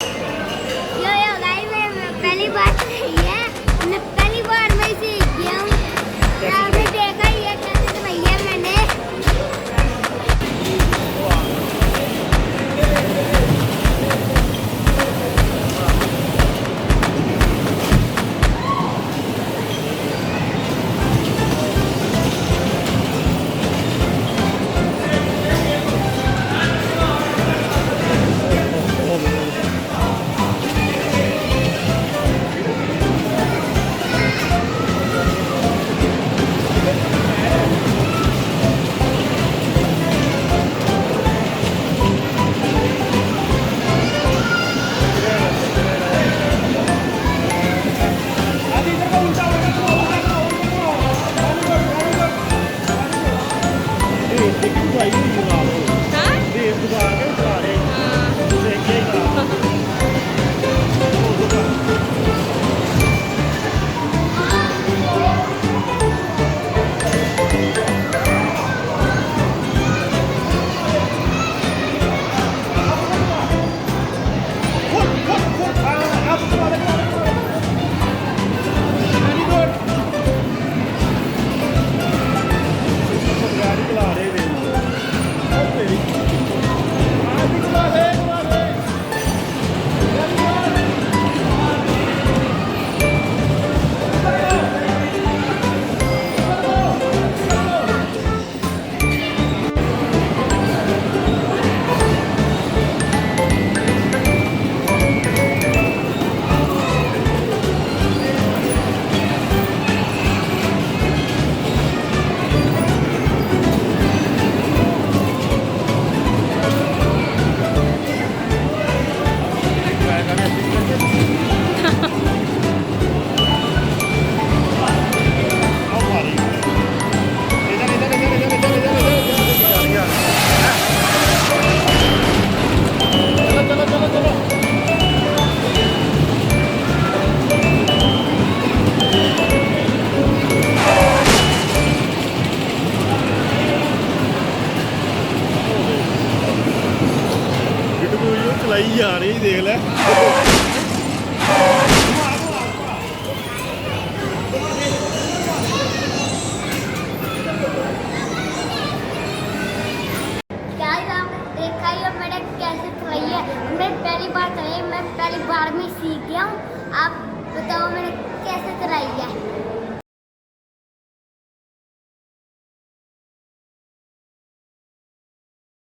Yo guys मैं पहली बार चलाई है, मैं पहली बार में सीख गया हूँ। आपने देखा ही है कैसे चलाई है मैंने। ਚਲਾਈ ਜਾ ਰਹੀ ਦੇਖ ਲੈ। देखा ही मैंने कैसे चलाई है, मैं पहली बार चलाई, मैं पहली बार में सीख गया हूँ। आप बताओ मैंने कैसे चलाई है।